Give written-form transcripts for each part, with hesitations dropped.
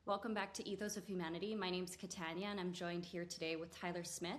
Welcome back to Ethos of Humanity. My name is Catania, and I'm joined here today with Tyler Smith,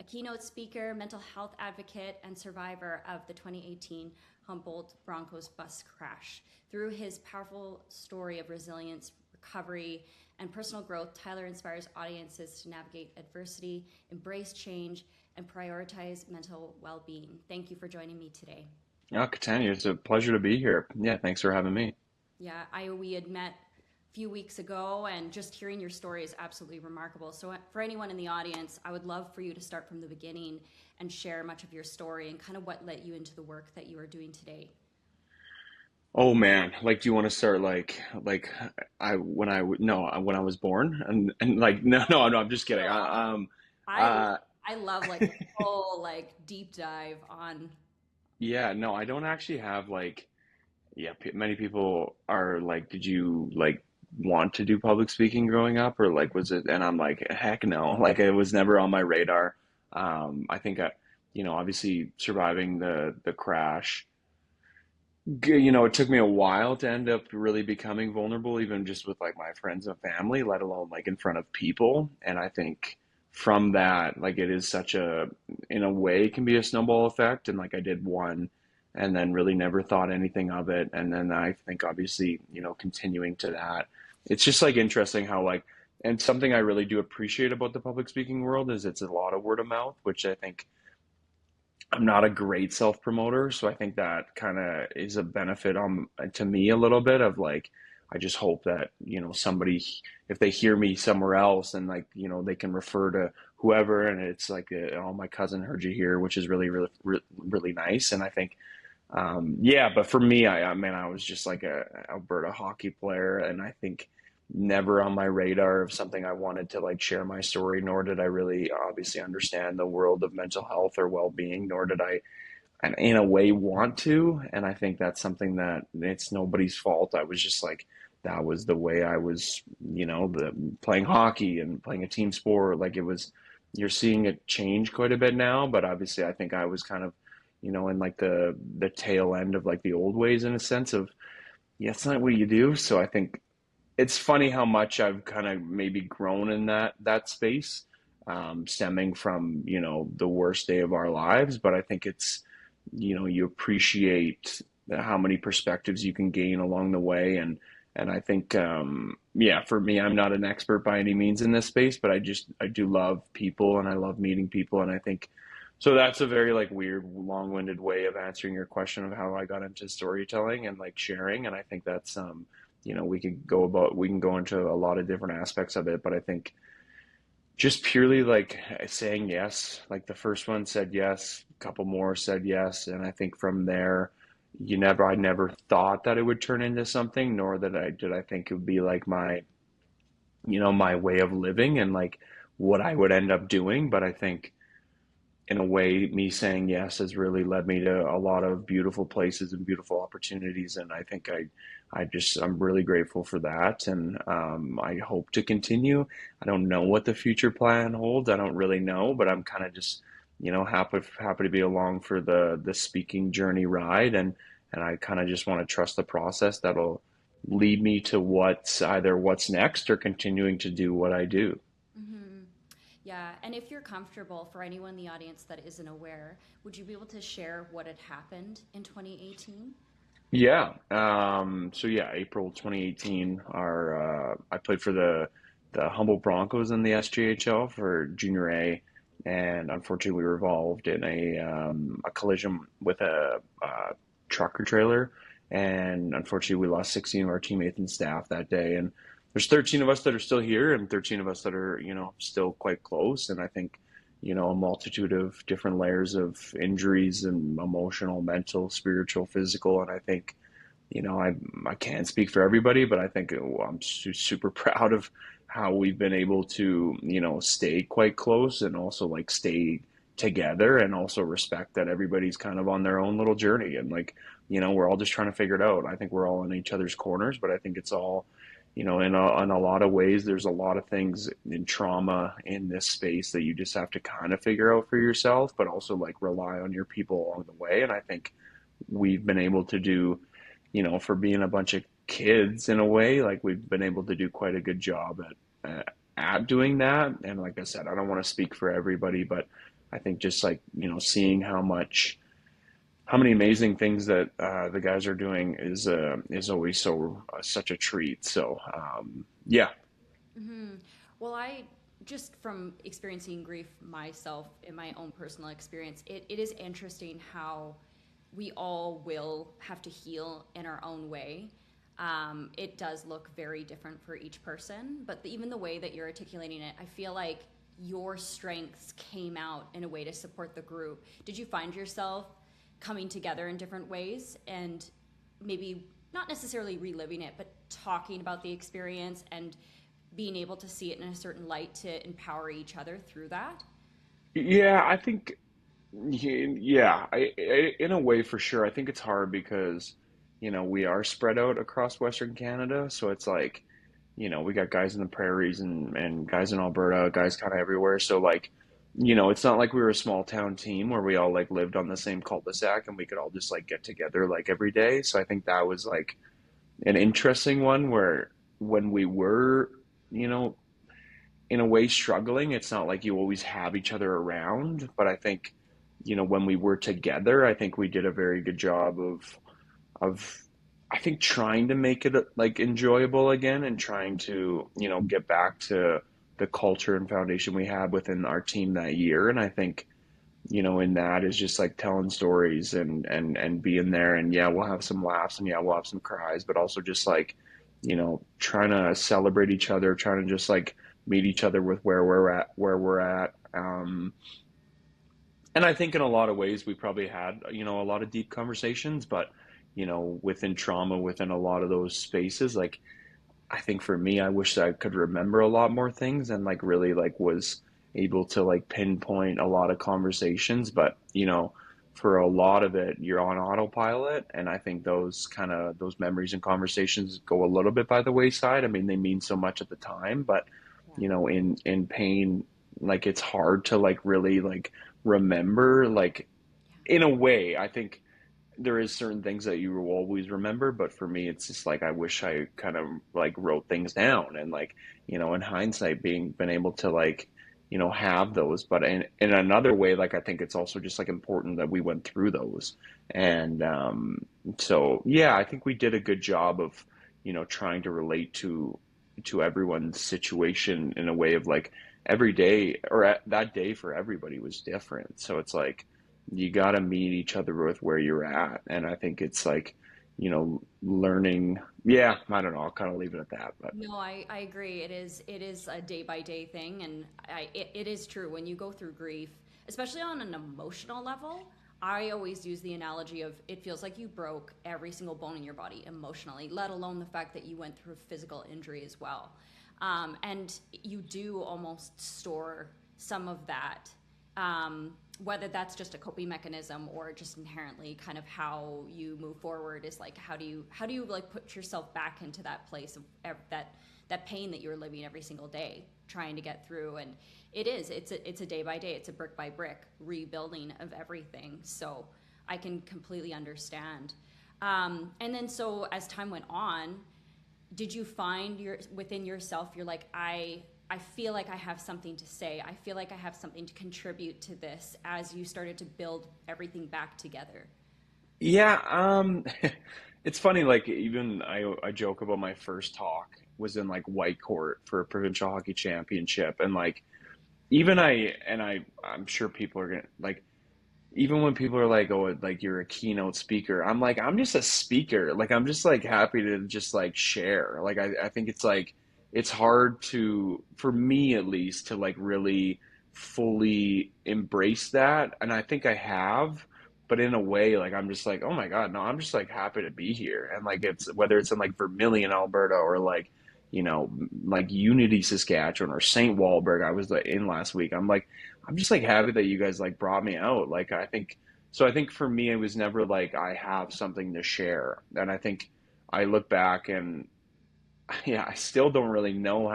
a keynote speaker, mental health advocate, and survivor of the 2018 Humboldt Broncos bus crash. Through his powerful story of resilience, recovery, and personal growth, Tyler inspires audiences to navigate adversity, embrace change, and prioritize mental well-being. Thank you for joining me today. Oh, Catania, it's a pleasure to be here. Yeah, thanks for having me. Yeah, we had met a few weeks ago, and just hearing your story is absolutely remarkable. So, for anyone in the audience, I would love for you to start from the beginning and share much of your story and kind of what led you into the work that you are doing today. Oh man, do you want to start like I when I w- no when I was born and like no, I'm just kidding. I Uh I love like a full like deep dive on. yeah, no, I don't actually have many people are like, did you like want to do public speaking growing up, or like was it? And I'm like, heck no, like it was never on my radar. I think obviously surviving the crash. It took me a while to end up really becoming vulnerable, even just with like my friends and family, let alone like in front of people. And I think from that, like it is such in a way, it can be a snowball effect. And like I did one and then really never thought anything of it. And then I think obviously, continuing to that, it's just like interesting how and something I really do appreciate about the public speaking world is it's a lot of word of mouth, which I think I'm not a great self promoter, so I think that kind of is a benefit to me a little bit of like I just hope that somebody, if they hear me somewhere else and like they can refer to whoever, and it's like oh, my cousin heard you here, which is really nice. And I think yeah, but for me, I was just like a Alberta hockey player, and I think never on my radar of something I wanted to like share my story, nor did I really obviously understand the world of mental health or well-being, nor did I, and in a way, want to. And I think that's something that it's nobody's fault. I was just like, that was the way I was, the playing hockey and playing a team sport. Like it was, you're seeing it change quite a bit now, but obviously I think I was kind of, in like the tail end of like the old ways in a sense of, yeah, it's not what you do. So I think it's funny how much I've kind of maybe grown in that space, stemming from the worst day of our lives. But I think it's you appreciate how many perspectives you can gain along the way, and I think yeah, for me, I'm not an expert by any means in this space, but I do love people and I love meeting people, and I think so that's a very like weird, long-winded way of answering your question of how I got into storytelling and like sharing. And I think that's we can go into a lot of different aspects of it, but I think just purely like saying yes, like the first one said yes, a couple more said yes, and I think from there, I never thought that it would turn into something, nor did I think it would be like my way of living and like what I would end up doing. But I think in a way, me saying yes has really led me to a lot of beautiful places and beautiful opportunities. And I think I'm really grateful for that. And I hope to continue. I don't know what the future plan holds. I don't really know, but I'm kind of just, happy to be along for the speaking journey ride. And I kind of just want to trust the process that'll lead me to what's next or continuing to do what I do. Hmm. Yeah, and if you're comfortable, for anyone in the audience that isn't aware, would you be able to share what had happened in 2018? Yeah. So yeah, April 2018, I played for the Humboldt Broncos in the SJHL for Junior A, and unfortunately we were involved in a collision with a trucker trailer, and unfortunately we lost 16 of our teammates and staff that day. And there's 13 of us that are still here, and 13 of us that are still quite close. And I think a multitude of different layers of injuries and emotional, mental, spiritual, physical. And I think, I can't speak for everybody, but I think I'm super proud of how we've been able to, stay quite close and also like stay together and also respect that everybody's kind of on their own little journey. And like, we're all just trying to figure it out. I think we're all in each other's corners, but I think it's all in a lot of ways, there's a lot of things in trauma in this space that you just have to kind of figure out for yourself, but also like rely on your people along the way. And I think we've been able to do, for being a bunch of kids in a way. Like we've been able to do quite a good job at doing that. And like I said, I don't want to speak for everybody, but I think just like, seeing how many amazing things that the guys are doing is always such a treat. So yeah. Hmm. Well, I just from experiencing grief myself in my own personal experience, it is interesting how we all will have to heal in our own way. It does look very different for each person, but even the way that you're articulating it, I feel like your strengths came out in a way to support the group. Did you find yourself coming together in different ways and maybe not necessarily reliving it, but talking about the experience and being able to see it in a certain light to empower each other through that? Yeah, I think yeah, in a way for sure. I think it's hard because, we are spread out across Western Canada, so it's like, we got guys in the prairies and guys in Alberta, guys kind of everywhere. So like, it's not like we were a small town team where we all like lived on the same cul-de-sac and we could all just like get together like every day. So I think that was like an interesting one where when we were, you know, in a way struggling, it's not like you always have each other around, but I think, when we were together, I think we did a very good job of I think trying to make it like enjoyable again and trying to, get back to the culture and foundation we had within our team that year. And I think, in that is just like telling stories and being there, and yeah, we'll have some laughs and yeah, we'll have some cries, but also just like, trying to celebrate each other, trying to just like meet each other with where we're at. And I think in a lot of ways we probably had, a lot of deep conversations, but within trauma, within a lot of those spaces, like I think for me, I wish that I could remember a lot more things and like really like was able to like pinpoint a lot of conversations. But for a lot of it, you're on autopilot, and I think those memories and conversations go a little bit by the wayside. I mean, they mean so much at the time, but Yeah. in pain, like it's hard to like really like remember. Like Yeah. in a way, I think there is certain things that you will always remember, but for me it's just like I wish I kind of like wrote things down and like, in hindsight being been able to like, have those. But in another way, like I think it's also just like important that we went through those. And so yeah, I think we did a good job of, trying to relate to everyone's situation in a way of like every day or that day for everybody was different. So it's like you got to meet each other with where you're at. And I think it's like, learning. Yeah, I don't know. I'll kind of leave it at that. But No, I agree. It is a day by day thing, and it is true when you go through grief, especially on an emotional level. I always use the analogy of it feels like you broke every single bone in your body emotionally, let alone the fact that you went through physical injury as well. And you do almost store some of that, whether that's just a coping mechanism or just inherently kind of how you move forward is like how do you like put yourself back into that place of that pain that you're living every single day trying to get through. And it's a day by day, it's a brick by brick rebuilding of everything. So I can completely understand. And then so as time went on, did you find your within yourself you're like I feel like I have something to say, I feel like I have something to contribute to this, as you started to build everything back together? yeah, it's funny. Like even I joke about my first talk was in like White Court for a provincial hockey championship, and like even I'm sure people are gonna like even when people are like, oh, like you're a keynote speaker, I'm like, I'm just a speaker. Like, I'm just like happy to just like share. Like, I think it's like, it's hard to, for me at least, to like really fully embrace that. And I think I have, but in a way, like, I'm just like, oh my God, no, I'm just like happy to be here. And like, it's whether it's in like Vermilion, Alberta, or like, like Unity, Saskatchewan, or St. Walburg, I was like, in last week. I'm just like happy that you guys like brought me out. Like I think so. I think for me, it was never like I have something to share, and I think I look back and yeah, I still don't really know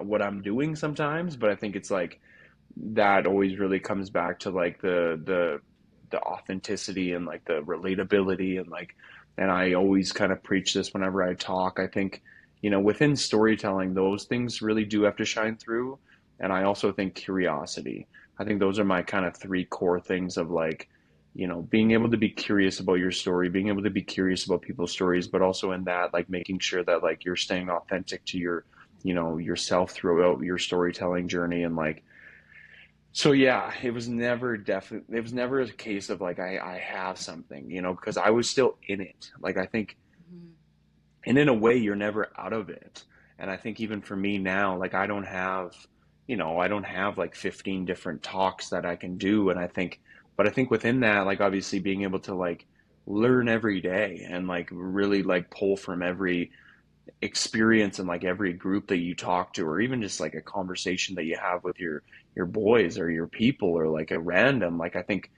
what I'm doing sometimes, but I think it's like that always really comes back to like the authenticity and like the relatability and like and I always kind of preach this whenever I talk. I think, within storytelling, those things really do have to shine through. And I also think curiosity. I think those are my kind of three core things of like, being able to be curious about your story, being able to be curious about people's stories, but also in that, like making sure that like you're staying authentic to yourself throughout your storytelling journey. And like, so yeah, it was never a case of like I have something, because I was still in it. Like I think, Mhm. and in a way you're never out of it. And I think even for me now, like I don't have like 15 different talks that I can do. And I think within that, like obviously being able to like learn every day and like really like pull from every experience in like every group that you talk to, or even just like a conversation that you have with your boys or your people, or like a random, like I think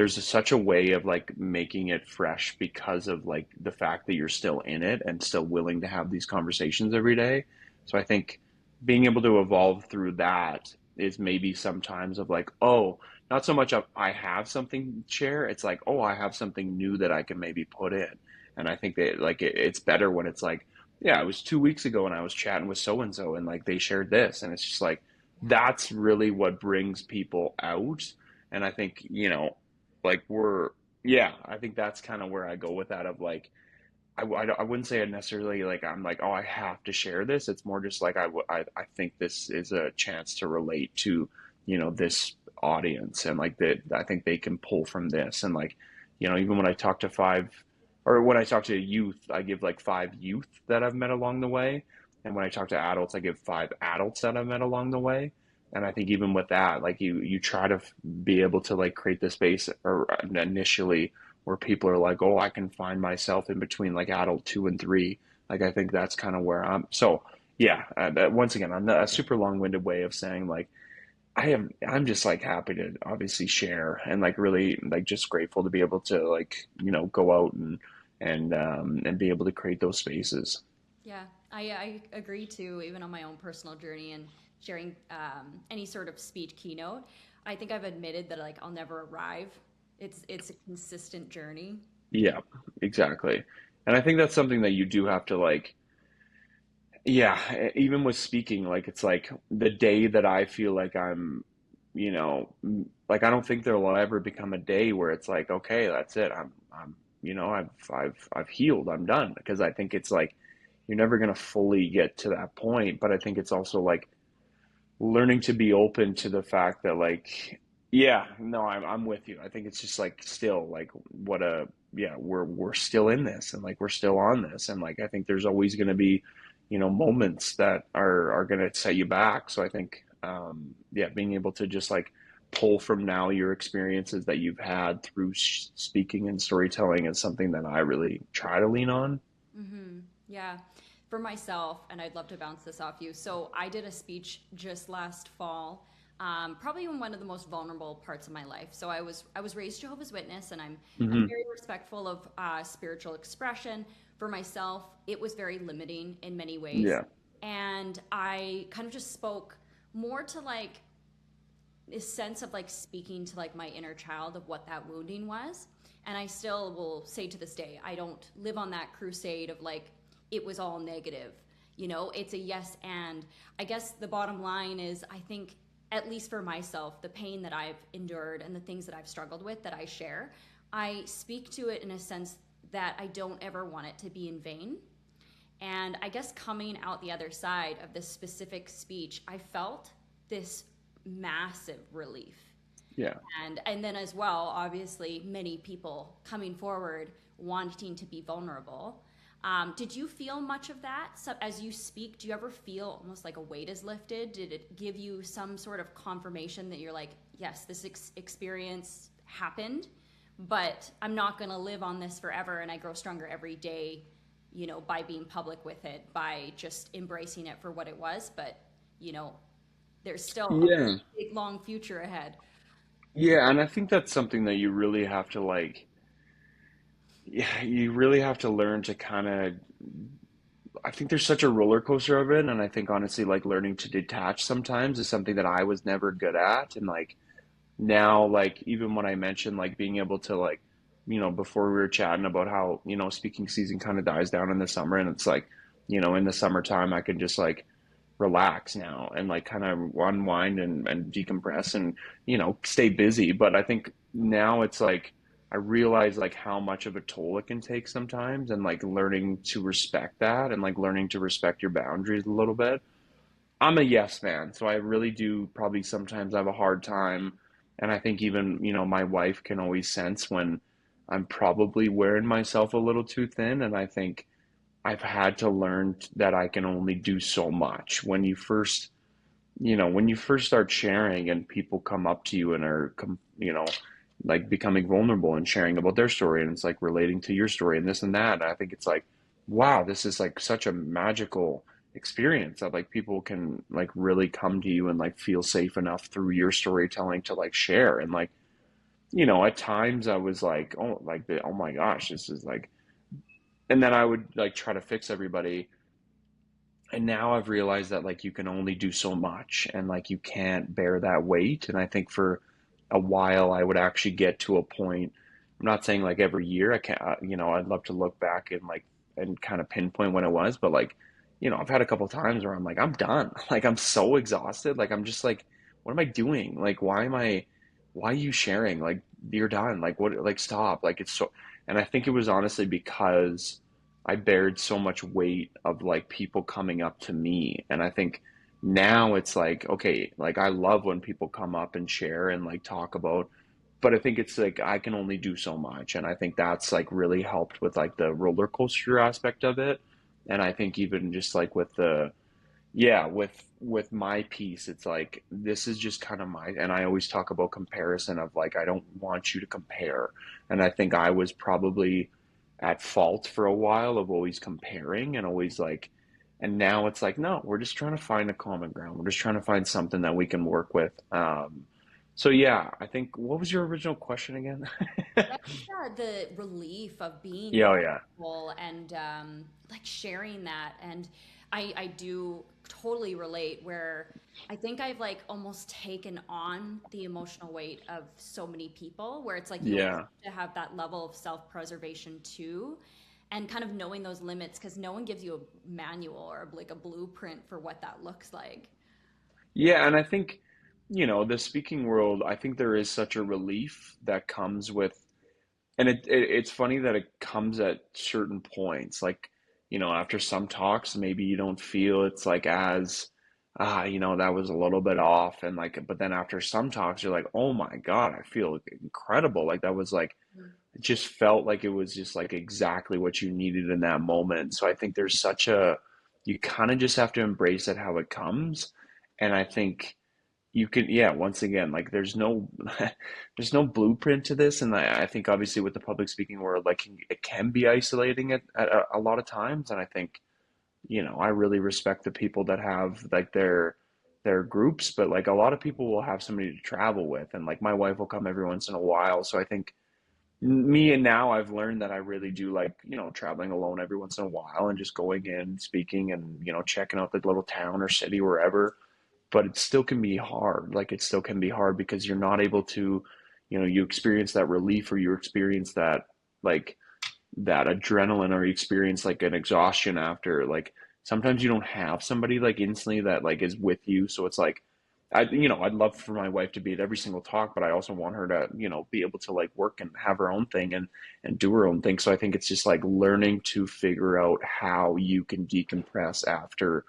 such a way of like making it fresh because of like the fact that you're still in it and still willing to have these conversations every day. So I think being able to evolve through that is maybe sometimes of like, oh, not so much of I have something to share, it's like, oh, I have something new that I can maybe put in. And I think that like it's better when it's like, yeah, it was 2 weeks ago and I was chatting with so and so and like they shared this. And it's just like, Yeah. that's really what brings people out. And I think, like yeah, I think that's kind of where I go with that of like, I wouldn't say I necessarily like, I'm like, oh, I have to share this. It's more just like, I think this is a chance to relate to, this audience, and like that, I think they can pull from this. And like, even when I talk to when I talk to youth, I give like five youth that I've met along the way. And when I talk to adults, I give five adults that I've met along the way. And I think even with that, like you try to be able to like create the space or initially where people are like, oh, I can find myself in between like adult two and three. Like, I think that's kind of where I'm. So, yeah, once again, I'm not a super long winded way of saying like, I'm just like happy to obviously share and like really like just grateful to be able to like, go out and be able to create those spaces. Yeah, I agree too, even on my own personal journey and sharing any sort of speech keynote. I think I've admitted that like I'll never arrive. It's a consistent journey. Yeah, exactly. And I think that's something that you do have to like, yeah, even with speaking, like it's like the day that I feel like like I don't think there will ever become a day where it's like, okay, that's it. I've healed. I'm done. Because I think it's like you're never gonna fully get to that point. But I think it's also like learning to be open to the fact that like, yeah, no, I'm with you. I think it's just like still like yeah, we're still in this, and like we're still on this, and like I think there's always going to be, moments that are going to set you back. So I think yeah, being able to just like pull from now your experiences that you've had through speaking and storytelling is something that I really try to lean on. Yeah. For myself, and I'd love to bounce this off you. So I did a speech just last fall, probably in one of the most vulnerable parts of my life. So I was raised Jehovah's Witness, and I'm Hmm. very respectful of spiritual expression. For myself, it was very limiting in many ways, Yeah. and I kind of just spoke more to like this sense of like speaking to like my inner child of what that wounding was. And I still will say to this day, I don't live on that crusade of like it was all negative. It's a yes. And I guess the bottom line is, I think, at least for myself, the pain that I've endured and the things that I've struggled with that I share, I speak to it in a sense that I don't ever want it to be in vain. And I guess coming out the other side of this specific speech, I felt this massive relief. Yeah. And then as well, obviously, many people coming forward wanting to be vulnerable. Did you feel much of that? So as you speak, do you ever feel almost like a weight is lifted? Did it give you some sort of confirmation that you're like, yes, this experience happened, but I'm not going to live on this forever, and I grow stronger every day, by being public with it, by just embracing it for what it was. But, you know, there's still a Yeah. big, long future ahead. Yeah, and I think that's something that you really have to like, yeah, you really have to learn to kind of, I think there's such a roller coaster of it, and I think honestly like learning to detach sometimes is something that I was never good at. And like now, like even when I mentioned like being able to like before we were chatting about how, speaking season kind of dies down in the summer, and it's like, in the summertime I can just like relax now and like kind of unwind and decompress and, stay busy. But I think now it's like I realize like how much of a toll it can take sometimes, and like learning to respect that and like learning to respect your boundaries a little bit. I'm a yes man, so I really do probably sometimes have a hard time. And I think even, my wife can always sense when I'm probably wearing myself a little too thin. And I think I've had to learn that I can only do so much. When you first start sharing and people come up to you and are, like becoming vulnerable and sharing about their story, and it's like relating to your story and this and that. And I think it's like, wow, this is like such a magical experience that like people can like really come to you and like feel safe enough through your storytelling to like share. And like, at times I was like, oh, like, oh my gosh, this is like, and then I would like try to fix everybody. And now I've realized that like you can only do so much and like you can't bear that weight. And I think for a while I would actually get to a point. I'm not saying like every year I can't, I'd love to look back and like and kind of pinpoint when it was, but like, I've had a couple times where I'm like, I'm done. Like I'm so exhausted. Like I'm just like, what am I doing? Like why are you sharing? Like you're done. Like what, like stop. Like it's so, and I think it was honestly because I bared so much weight of like people coming up to me. And I think now it's like, okay, like I love when people come up and share and like talk about, but I think it's like I can only do so much. And I think that's like really helped with like the roller coaster aspect of it. And I think even just like with the, yeah, with my piece, it's like this is just kind of my, and I always talk about comparison of like I don't want you to compare. And I think I was probably at fault for a while of always comparing and always like, and now it's like no, we're just trying to find a common ground. We're just trying to find something that we can work with. So yeah, I think what was your original question again? That's the relief of being Yeah, oh, yeah, vulnerable and like sharing that. And I do totally relate where I think I've like almost taken on the emotional weight of so many people where it's like you almost yeah. have to have that level of self-preservation too. And kind of knowing those limits because no one gives you a manual or like a blueprint for what that looks like. Yeah, and I think, the speaking world, I think there is such a relief that comes with, and it's funny that it comes at certain points. Like, after some talks, maybe you don't feel it's like as, that was a little bit off. And like, but then after some talks, you're like, oh my God, I feel incredible. Like that was like, it just felt like it was just like exactly what you needed in that moment. So I think there's such a, you kind of just have to embrace it how it comes. And I think you can, yeah, once again, like there's no there's no blueprint to this. And I think obviously with the public speaking world, like it can be isolating at a lot of times. And I think, I really respect the people that have like their groups, but like a lot of people will have somebody to travel with, and like my wife will come every once in a while. So I think me, and now I've learned that I really do like, traveling alone every once in a while and just going in, speaking and, checking out the little town or city wherever. But it still can be hard. Like it still can be hard because you're not able to, you experience that relief, or you experience that like that adrenaline, or you experience like an exhaustion after. Like sometimes you don't have somebody like instantly that like is with you. So it's like I'd love for my wife to be at every single talk, but I also want her to, be able to like work and have her own thing and do her own thing. So I think it's just like learning to figure out how you can decompress after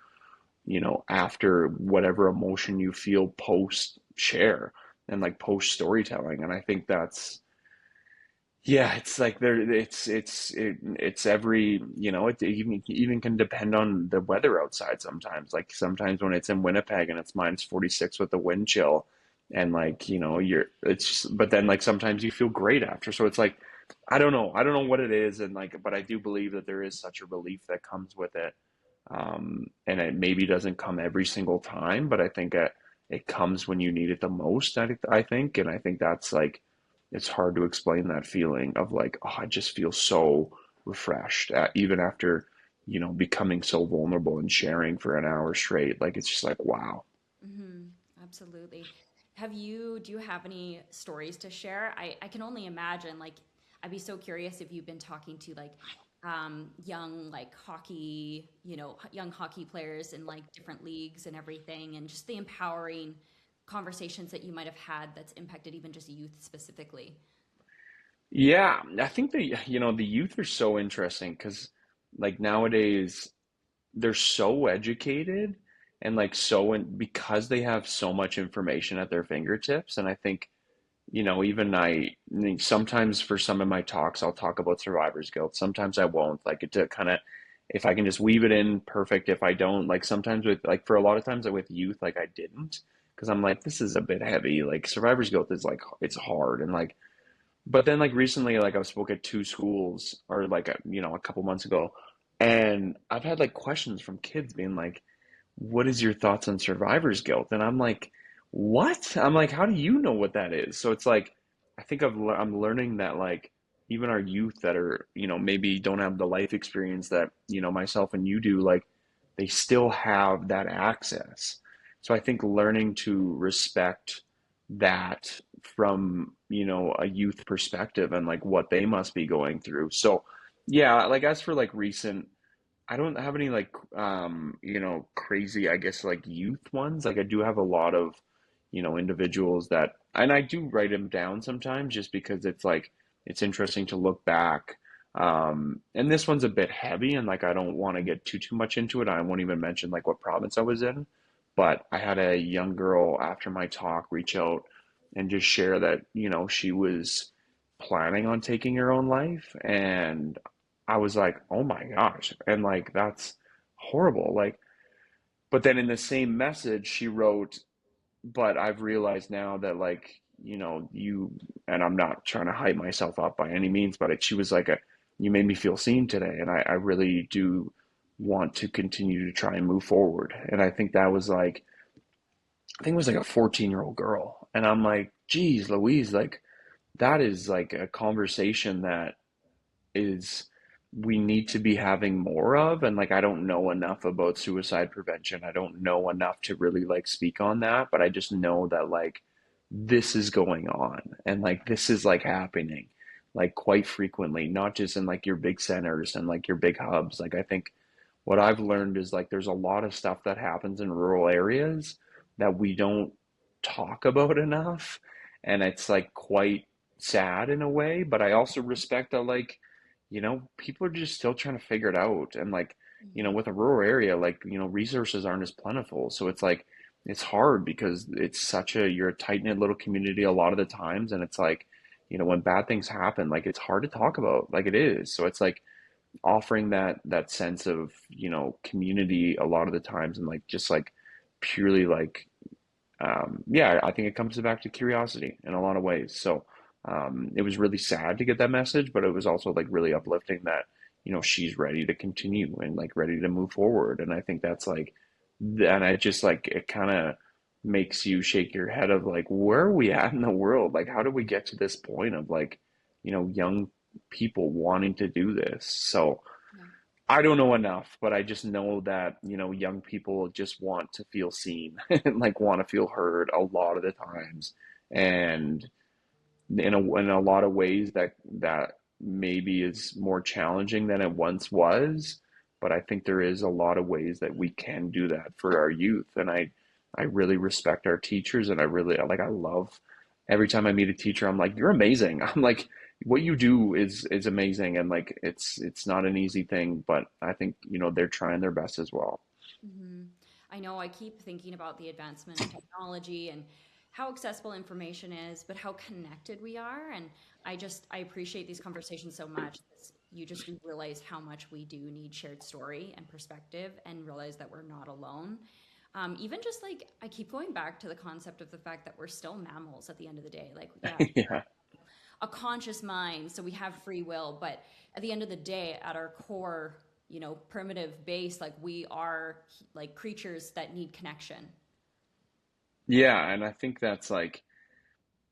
whatever emotion you feel post share and like post storytelling. And I think that's, yeah, it's like it's every, it even can depend on the weather outside sometimes. Like sometimes when it's in Winnipeg and it's -46 with the wind chill, and like, but then like sometimes you feel great after. So it's like, I don't know what it is. And like, but I do believe that there is such a relief that comes with it. And it maybe doesn't come every single time, but I think it comes when you need it the most, I think. And I think that's like, it's hard to explain that feeling of like, oh, I just feel so refreshed, even after, becoming so vulnerable and sharing for an hour straight. Like, it's just like, wow. Hmm. Absolutely. Do you have any stories to share? I can only imagine, like, I'd be so curious if you've been talking to like young like hockey, young hockey players in like different leagues and everything, and just the empowering conversations that you might have had that's impacted even just youth specifically. Yeah, I think the youth are so interesting because like nowadays they're so educated and like because they have so much information at their fingertips. And I think, even sometimes for some of my talks, I'll talk about survivor's guilt. Sometimes I won't, like it to kind of, if I can just weave it in, perfect. If I don't, like sometimes like for a lot of times with youth, like I didn't, because I'm like, this is a bit heavy. Like survivor's guilt is like, it's hard. And like, but then like recently, like I spoke at two schools or like, a couple months ago, and I've had like questions from kids being like, what is your thoughts on survivor's guilt? And I'm like, what? I'm like, how do you know what that is? So it's like, I think I'm learning that like even our youth that are, maybe don't have the life experience that, myself and you do, like they still have that access. So I think learning to respect that from, a youth perspective and like what they must be going through. So yeah, like as for like recent, I don't have any like crazy, I guess like youth ones. Like I do have a lot of, individuals that and I do write them down sometimes just because it's like it's interesting to look back. And this one's a bit heavy and like I don't want to get too much into it. I won't even mention like what province I was in, but I had a young girl after my talk reach out and just share that, she was planning on taking her own life. And I was like, oh my gosh. And like, that's horrible. Like, but then in the same message, she wrote, but I've realized now that like, and I'm not trying to hype myself up by any means, but she was like, you made me feel seen today. And I really do want to continue to try and move forward. And I think that was like, I think it was like a 14-year-old girl. And I'm like, geez, Louise, like, that is like a conversation that is we need to be having more of. And like I don't know enough about suicide prevention. I don't know enough to really like speak on that, but I just know that like this is going on and like this is like happening like quite frequently, not just in like your big centers and like your big hubs. Like I think what I've learned is like there's a lot of stuff that happens in rural areas that we don't talk about enough. And it's like quite sad in a way, but I also respect that like, people are just still trying to figure it out. And like, Mhm. with a rural area, like, resources aren't as plentiful. So it's like, it's hard because it's such you're a tight-knit little community a lot of the times. And it's like, when bad things happen, like it's hard to talk about, like it is. So it's like, offering that sense of community a lot of the times and like just like purely like yeah, I think it comes back to curiosity in a lot of ways. So it was really sad to get that message, but it was also like really uplifting that she's ready to continue and like ready to move forward. And I think that's like and I just like it kind of makes you shake your head of like where are we at in the world, like how do we get to this point of like young people wanting to do this. So Yeah. I don't know enough, but I just know that, young people just want to feel seen and like want to feel heard a lot of the times. And in a lot of ways that maybe is more challenging than it once was, but I think there is a lot of ways that we can do that for our youth. And I really respect our teachers and I really like I love every time I meet a teacher, I'm like, you're amazing. I'm like, what you do is amazing and like it's not an easy thing, but I think, they're trying their best as well. hmm I know I keep thinking about the advancement of technology and how accessible information is, but how connected we are. And I appreciate these conversations so much. You just realize how much we do need shared story and perspective and realize that we're not alone. Even just like, I keep going back to the concept of the fact that we're still mammals at the end of the day. Like, yeah, Yeah. a conscious mind, so we have free will, but at the end of the day, at our core, primitive base, like we are like creatures that need connection. Yeah, and I think that's like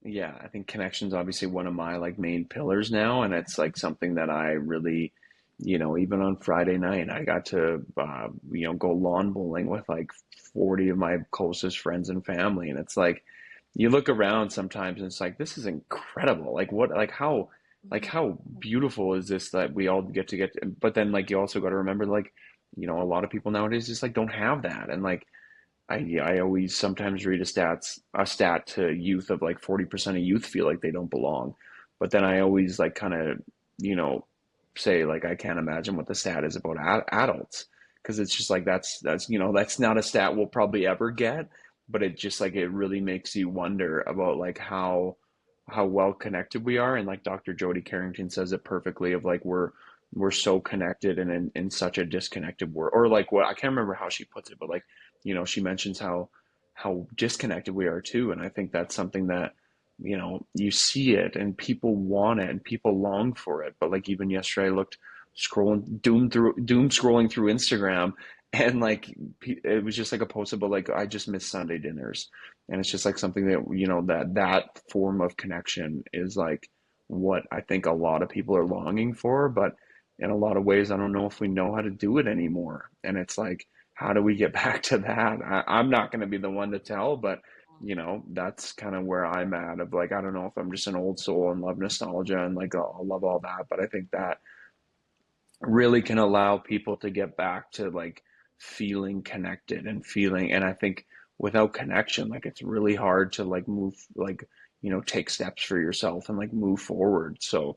yeah, I think connection's obviously one of my like main pillars now, and it's like something that I really, even on Friday night, I got to, go lawn bowling with like 40 of my closest friends and family, and it's like you look around sometimes and it's like this is incredible. Like what, like how like Mhm. how beautiful is this that we all get, but then like you also got to remember like, a lot of people nowadays just like don't have that. And like I always sometimes read a stat to youth of like 40% of youth feel like they don't belong. But then I always like kind of, you know, say like I can't imagine what the stat is about adults, because it's just like that's not a stat we'll probably ever get, but it just like it really makes you wonder about like how well connected we are. And like Dr. Jody Carrington says it perfectly of like we're so connected and in such a disconnected world, or like what I can't remember how she puts it, but like she mentions how disconnected we are too. And I think that's something that, you see it and people want it and people long for it. But like even yesterday I looked doom scrolling through Instagram, and like it was just like a post about like I just miss Sunday dinners. And it's just like something that, that form of connection is like what I think a lot of people are longing for. But in a lot of ways, I don't know if we know how to do it anymore. And it's like, how do we get back to that? I'm not going to be the one to tell, but that's kind of where I'm at. Of like, I don't know if I'm just an old soul and love nostalgia and like I'll love all that, but I think that really can allow people to get back to like feeling connected and feeling. And I think without connection, like it's really hard to like move, like take steps for yourself and like move forward. So,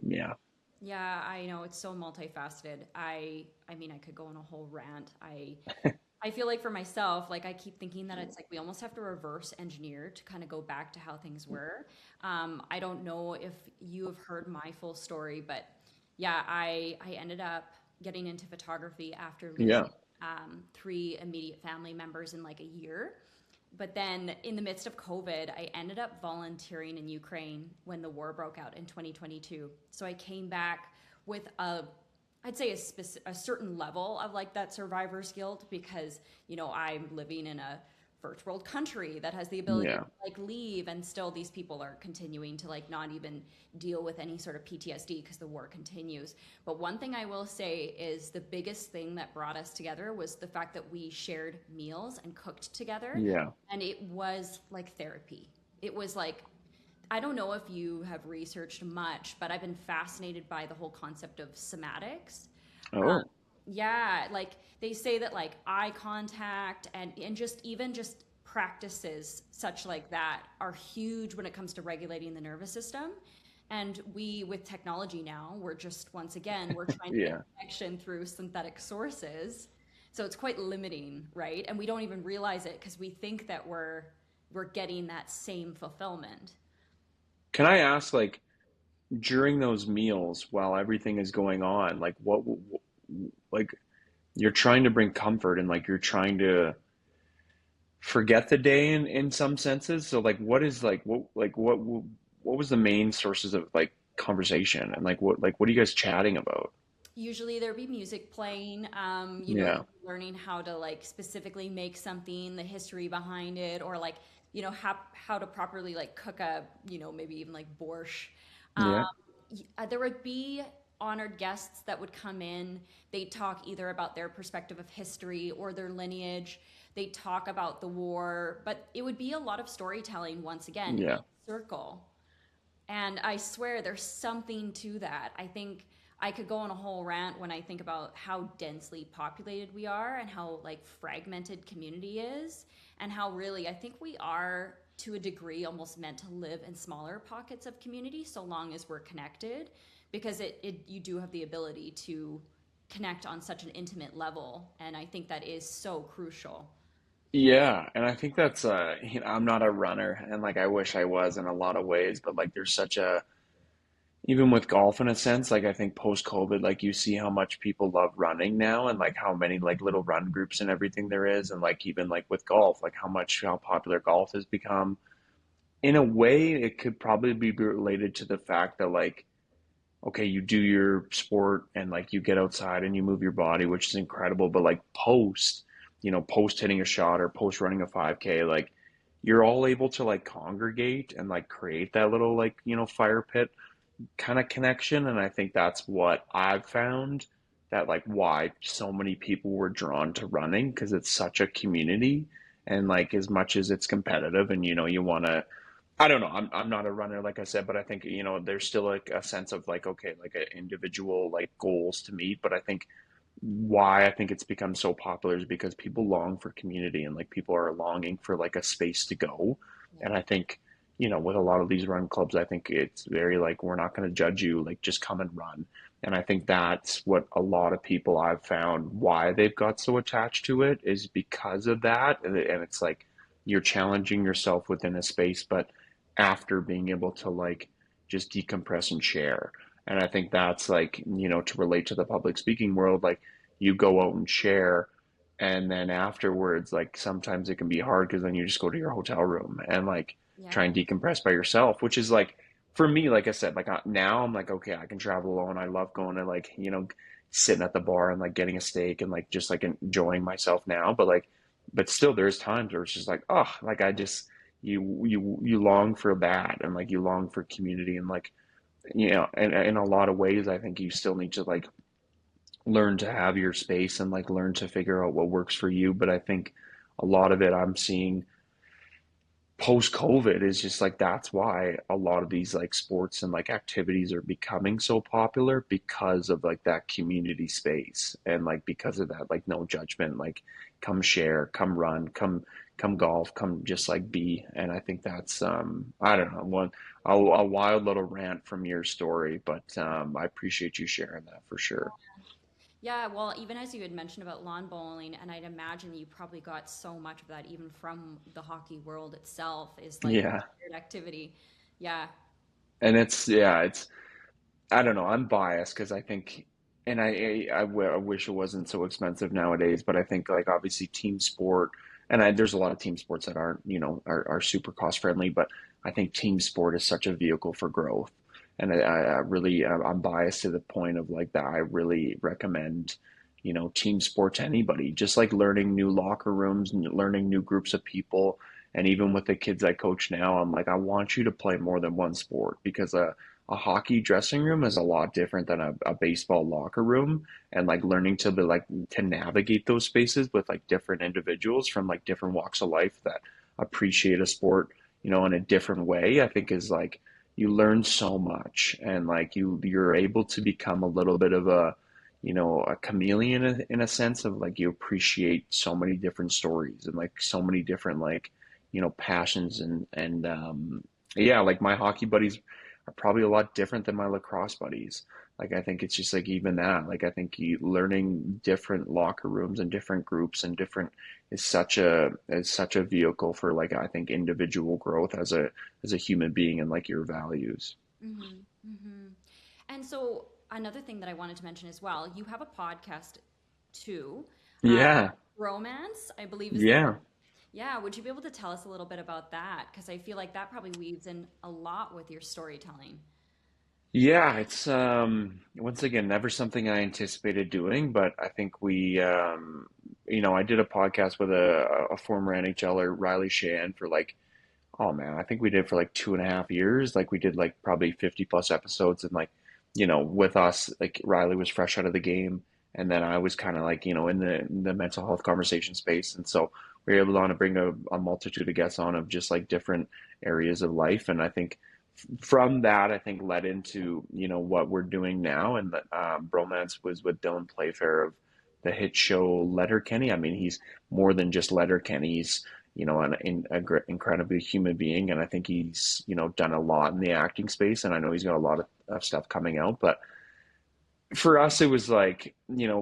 yeah, Yeah, I know it's so multifaceted. I mean, I could go on a whole rant. I feel like for myself, like I keep thinking that it's like we almost have to reverse engineer to kind of go back to how things were. I don't know if you have heard my full story, but yeah, I ended up getting into photography after yeah, losing three immediate family members in like a year. But then in the midst of COVID, I ended up volunteering in Ukraine when the war broke out in 2022. So I came back with I'd say a certain level of like that survivor's guilt because, I'm living in a first world country that has the ability yeah, to like leave, and still these people are continuing to like not even deal with any sort of PTSD because the war continues. But one thing I will say is the biggest thing that brought us together was the fact that we shared meals and cooked together, yeah. and it was like therapy. It was like, I don't know if you have researched much, but I've been fascinated by the whole concept of somatics. Oh, Yeah, like they say that like eye contact and just even just practices such like that are huge when it comes to regulating the nervous system. And we, with technology now, we're just once again we're trying to get yeah. connection through synthetic sources. So it's quite limiting, right? And we don't even realize it because we think that we're getting that same fulfillment. Can I ask, like, during those meals while everything is going on, like, like, you're trying to bring comfort and, like, you're trying to forget the day in some senses. So, like, what is, what was the main sources of, like, conversation and, like, what are you guys chatting about? Usually there'd be music playing, Yeah, learning how to like specifically make something, the history behind it, or like, how to properly like cook a, maybe even like borscht. Um, yeah, there would be honored guests that would come in. They'd talk either about their perspective of history or their lineage. They'd talk about the war, but it would be a lot of storytelling once again in yeah, circle. And I swear there's something to that. I think I could go on a whole rant when I think about how densely populated we are and how like fragmented community is, and how really I think we are to a degree almost meant to live in smaller pockets of community so long as we're connected, because it you do have the ability to connect on such an intimate level, and I think that is so crucial. yeah. And I think that's, I'm not a runner, and like I wish I was in a lot of ways, but like there's such a even with golf in a sense, like I think post COVID, like you see how much people love running now and like how many like little run groups and everything there is. And like even like with golf, like how popular golf has become. In a way, it could probably be related to the fact that like, okay, you do your sport and like you get outside and you move your body, which is incredible. But like post hitting a shot or post running a 5K, like you're all able to like congregate and like create that little like, fire pit kind of connection. And I think that's what I've found, that like why so many people were drawn to running, because it's such a community. And like as much as it's competitive and you want to I don't know. I'm not a runner, like I said, but I think, there's still like a sense of like, okay, like a individual like goals to meet. But I think why I think it's become so popular is because people long for community, and like people are longing for like a space to go. Yeah. And I think, with a lot of these run clubs, I think it's very like, we're not going to judge you, like just come and run. And I think that's what a lot of people I've found why they've got so attached to it is because of that. And it's like you're challenging yourself within a space, but after being able to like just decompress and share. And I think that's like, to relate to the public speaking world, like you go out and share, and then afterwards, like sometimes it can be hard because then you just go to your hotel room and like try Yeah. and decompress by yourself, which is like, for me, like I said, like now I'm like, okay, I can travel alone. I love going to like, sitting at the bar and like getting a steak and like just like enjoying myself now. But like, but still, there's times where it's just like, oh, like I just, you long for that, and like you long for community, and like, and in a lot of ways I think you still need to like learn to have your space and like learn to figure out what works for you. But I think a lot of it I'm seeing post COVID is just like, that's why a lot of these like sports and like activities are becoming so popular, because of like that community space, and like because of that, like no judgment, like come share, come run, come golf, come just like be. And I think that's I don't know, a wild little rant from your story, but I appreciate you sharing that for sure. Yeah, well, even as you had mentioned about lawn bowling, and I'd imagine you probably got so much of that even from the hockey world itself, is like Yeah. shared activity. Yeah. And it's, yeah, it's, I don't know. I'm biased because I think, and I wish it wasn't so expensive nowadays, but I think like obviously team sport, and there's a lot of team sports that aren't, are super cost friendly, but I think team sport is such a vehicle for growth. And I really, I'm biased to the point of like that. I really recommend, team sport to anybody, just like learning new locker rooms and learning new groups of people. And even with the kids I coach now, I'm like, I want you to play more than one sport, because a hockey dressing room is a lot different than a baseball locker room. And like learning to be like to navigate those spaces with like different individuals from like different walks of life that appreciate a sport, in a different way, I think is like, you learn so much, and like you're able to become a little bit of a chameleon in a sense of like, you appreciate so many different stories and like so many different like, passions, and yeah, like my hockey buddies are probably a lot different than my lacrosse buddies. Like I think it's just like even that. Like I think you learning different locker rooms and different groups and different is such a vehicle for like, I think, individual growth as a human being, and like your values. Mm-hmm. Mm-hmm. And so another thing that I wanted to mention as well, you have a podcast too. Uh, Yeah, Romance, I believe is the name. yeah. Yeah, would you be able to tell us a little bit about that? Because I feel like that probably weaves in a lot with your storytelling. Yeah, it's once again never something I anticipated doing, but I think I did a podcast with a former NHLer, Riley Shan, for like, oh man, I think we did for like 2.5 years. Like we did like probably 50 plus episodes, and like, with us, like Riley was fresh out of the game, and then I was kind of like, in the mental health conversation space, and so we were able to bring a multitude of guests on of just like different areas of life. And I think from that, I think led into, what we're doing now. And the Bromance was with Dylan Playfair of the hit show Letterkenny. I mean, he's more than just Letterkenny. He's, incredibly human being, and I think he's, done a lot in the acting space, and I know he's got a lot of stuff coming out. But for us, it was like,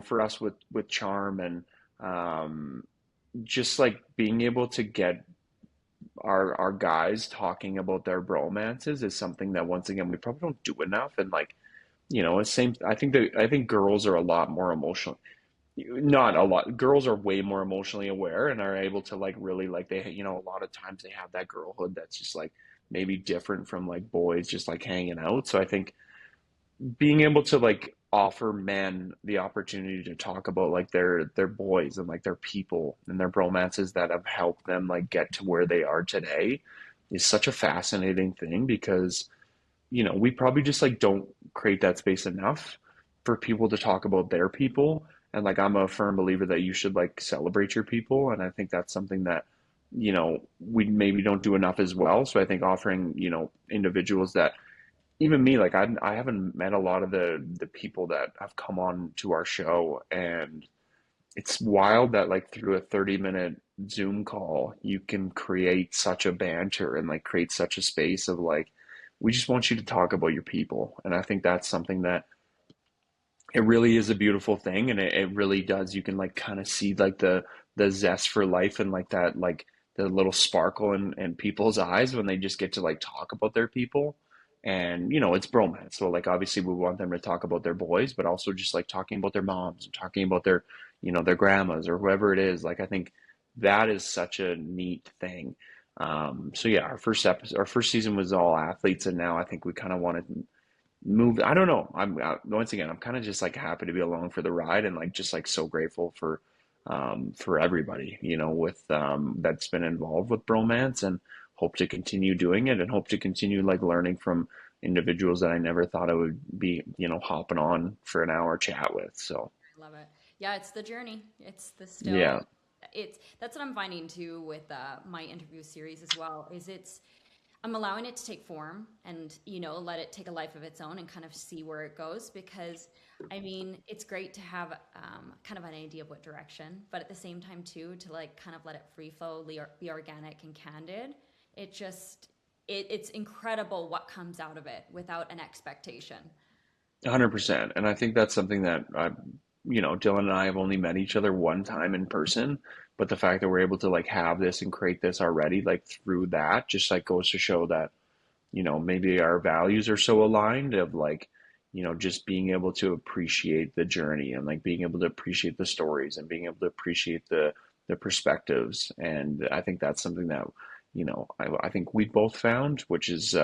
for us with Charm, and um, just like being able to get our guys talking about their bromances is something that, once again, we probably don't do enough. And like, it's same. I think girls are a lot more emotional. Not a lot. Girls are way more emotionally aware and are able to like really like, they, a lot of times they have that girlhood that's just like maybe different from like boys just like hanging out. So I think being able to like offer men the opportunity to talk about like their boys and like their people and their bromances that have helped them like get to where they are today is such a fascinating thing, because we probably just like don't create that space enough for people to talk about their people. And like, I'm a firm believer that you should like celebrate your people, and I think that's something that we maybe don't do enough as well. So I think offering, individuals that even me, like I haven't met a lot of the people that have come on to our show, and it's wild that like through a 30-minute Zoom call, you can create such a banter and like create such a space of like, we just want you to talk about your people. And I think that's something that it really is a beautiful thing, and it really does. You can like kind of see like the zest for life and like that like the little sparkle in people's eyes when they just get to like talk about their people. And it's bromance. So like obviously we want them to talk about their boys, but also just like talking about their moms and talking about their grandmas or whoever it is. Like I think that is such a neat thing. So yeah, our first season was all athletes, and now I think we kind of want to move. I don't know. Once again, I'm kind of just like happy to be along for the ride, and like just like so grateful for everybody, with that's been involved with bromance, and hope to continue doing it, and hope to continue like learning from individuals that I never thought I would be, hopping on for an hour chat with. So I love it. Yeah, it's the journey. It's the yeah, still. It's That's what I'm finding too with my interview series as well. Is I'm allowing it to take form and let it take a life of its own and kind of see where it goes, because I mean it's great to have kind of an idea of what direction, but at the same time too to like kind of let it free flow, be organic and candid. It just it's incredible what comes out of it without an expectation. 100%. And I think that's something that Dylan and I have only met each other one time in person, but the fact that we're able to like have this and create this already, like through that, just like goes to show that maybe our values are so aligned of like, just being able to appreciate the journey and like being able to appreciate the stories and being able to appreciate the perspectives. And I think that's something that, I think we both found, which is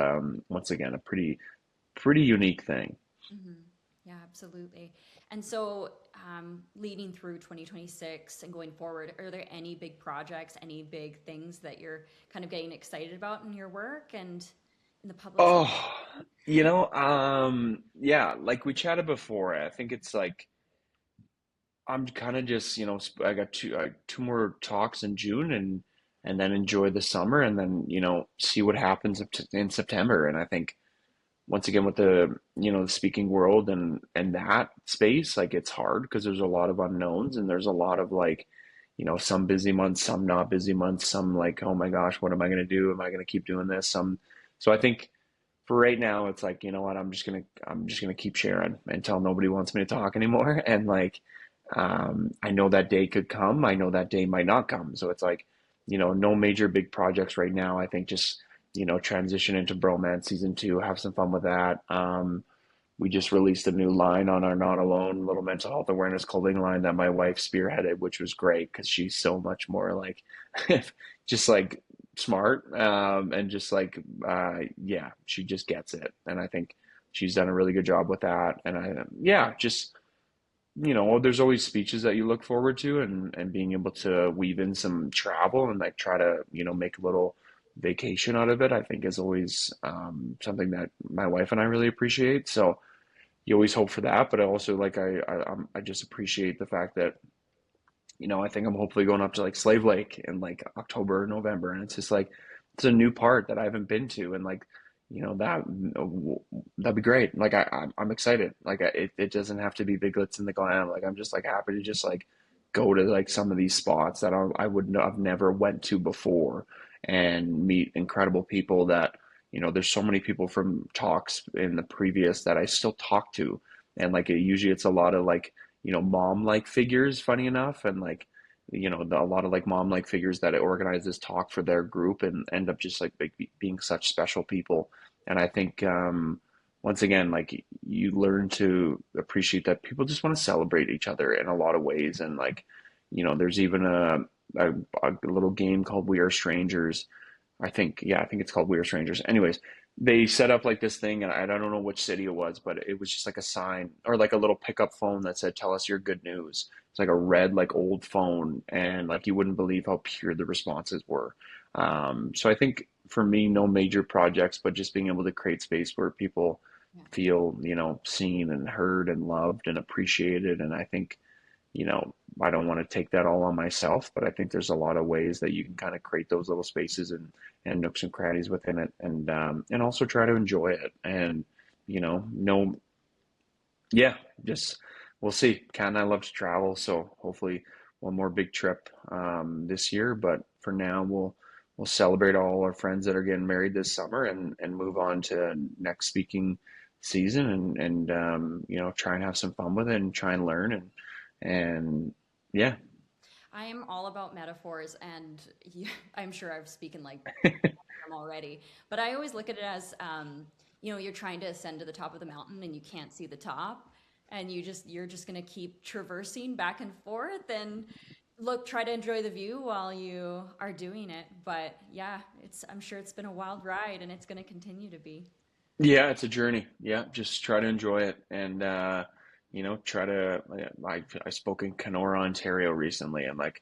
once again a pretty unique thing. Hmm. Yeah, absolutely. And so, leading through 2026 and going forward, are there any big projects, any big things that you're kind of getting excited about in your work and in the public sector? Oh, yeah, like we chatted before, I think it's like I'm kind of just, I got two more talks in June, and then enjoy the summer, and then, see what happens in September. And I think once again with the speaking world and that space, like it's hard because there's a lot of unknowns, and there's a lot of like, some busy months, some not busy months, some like, oh my gosh, what am I going to do? Am I going to keep doing this? So I think for right now, it's like, you know what, I'm just gonna keep sharing until nobody wants me to talk anymore. And like, I know that day could come. I know that day might not come. So it's like, no major big projects right now. I think just, transition into Bromance season 2, have some fun with that. We just released a new line on our Not Alone little mental health awareness clothing line that my wife spearheaded, which was great because she's so much more like just like smart, and just like yeah, she just gets it. And I think she's done a really good job with that. And yeah, just there's always speeches that you look forward to, and being able to weave in some travel and like try to make a little vacation out of it, I think is always something that my wife and I really appreciate. So you always hope for that, but I also like I just appreciate the fact that I think I'm hopefully going up to like Slave Lake in like October or November, and it's just like it's a new part that I haven't been to, and like that'd be great. Like I'm excited. Like it doesn't have to be the glitz and the glam. Like I'm just like happy to just like go to like some of these spots that I would have never went to before, and meet incredible people that there's so many people from talks in the previous that I still talk to, and like usually it's a lot of like mom like figures, funny enough, and like a lot of like mom like figures that organize this talk for their group and end up just like being such special people. And I think once again, like you learn to appreciate that people just want to celebrate each other in a lot of ways. And like there's even a, a little game called We Are Strangers. I think it's called We Are Strangers. Anyways, they set up like this thing, and I don't know which city it was, but it was just like a sign or like a little pickup phone that said, "Tell us your good news." It's like a red, like old phone, and like you wouldn't believe how pure the responses were. So I think for me, no major projects, but just being able to create space where people Yeah. feel, seen and heard and loved and appreciated. And I think, I don't want to take that all on myself, but I think there's a lot of ways that you can kind of create those little spaces and nooks and crannies within it, and also try to enjoy it. And no, yeah, just we'll see. Kat and I love to travel, so hopefully one more big trip this year. But for now, we'll celebrate all our friends that are getting married this summer and move on to next speaking season and try and have some fun with it and try and learn and yeah. I am all about metaphors, and I'm sure I've spoken like them already, but I always look at it as, you're trying to ascend to the top of the mountain and you can't see the top, and you're just gonna keep traversing back and forth and try to enjoy the view while you are doing it. But yeah, I'm sure it's been a wild ride, and it's gonna continue to be. Yeah, it's a journey. Yeah, just try to enjoy it and try to. I spoke in Kenora, Ontario recently, and like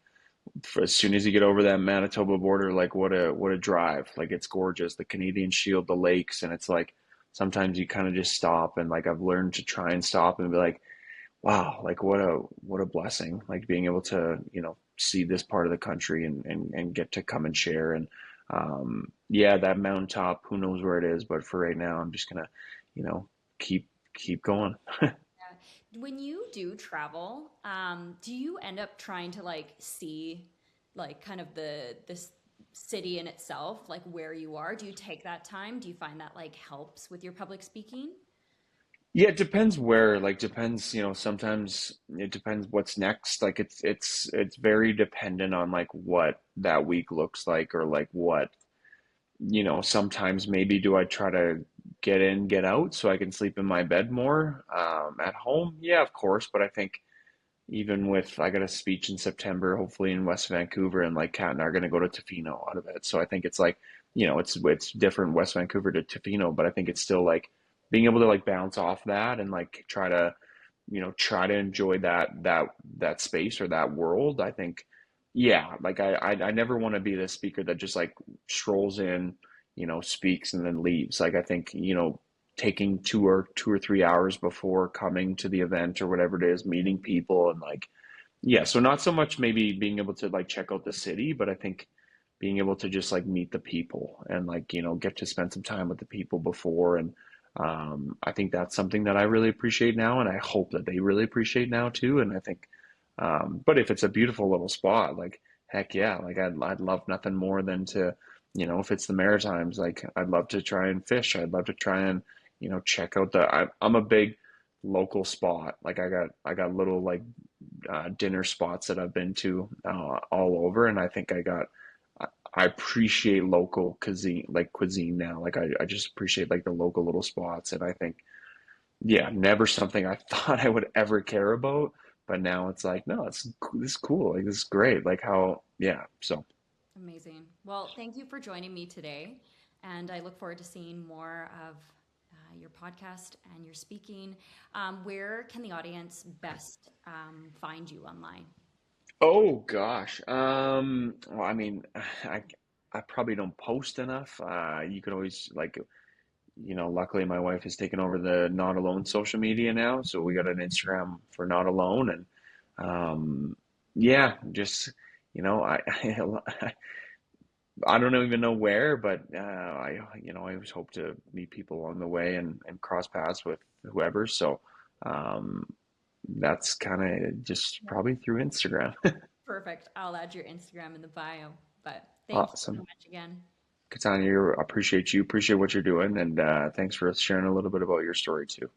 as soon as you get over that Manitoba border, like what a drive. Like it's gorgeous, the Canadian Shield, the lakes, and it's like sometimes you kind of just stop and like I've learned to try and stop and be like, wow, like what a blessing, like being able to, see this part of the country and get to come and share. And yeah, that mountaintop, who knows where it is, but for right now, I'm just gonna, you know, keep going. Yeah. When you do travel, do you end up trying to like see like kind of this city in itself, like where you are? Do you take that time? Do you find that like helps with your public speaking? Yeah, it depends where, like depends, sometimes it depends what's next. Like it's very dependent on like what that week looks like or like what, sometimes maybe do I try to get in, get out so I can sleep in my bed more at home? Yeah, of course, but I think even with I got a speech in September, hopefully in West Vancouver, and like Kat and I are gonna go to Tofino out of it. So I think it's like, it's different West Vancouver to Tofino, but I think it's still like being able to like bounce off that and like try to enjoy that space or that world. I think, yeah, like I never want to be the speaker that just like strolls in, speaks and then leaves. Like I think, taking 2 or 3 hours before coming to the event or whatever it is, meeting people and like, yeah, so not so much maybe being able to like check out the city, but I think being able to just like meet the people and like, get to spend some time with the people before. And I think that's something that I really appreciate now, and I hope that they really appreciate now too. And I think, but if it's a beautiful little spot, like heck yeah, like I'd love nothing more than to, if it's the Maritimes, like I'd love to try and fish. I'd love to try and, check out I'm a big local spot. Like I got little like dinner spots that I've been to all over, and I think I appreciate local cuisine now. Like I just appreciate like the local little spots, and I think yeah, never something I thought I would ever care about, but now it's like no, this is cool. Like this is great. Like how yeah. So Amazing. Well, thank you for joining me today, and I look forward to seeing more of your podcast and your speaking. Where can the audience best find you online? oh gosh, well I mean I I probably don't post enough. You could always like luckily my wife has taken over the Not Alone social media now, so we got an Instagram for Not Alone, and yeah, just I don't even know where, but I always hope to meet people along the way and cross paths with whoever. So um, that's kind of just Yeah. probably through Instagram. Perfect. I'll add your Instagram in the bio. But thank you so Awesome. much again. Katanya, appreciate you, appreciate what you're doing, and thanks for sharing a little bit about your story too.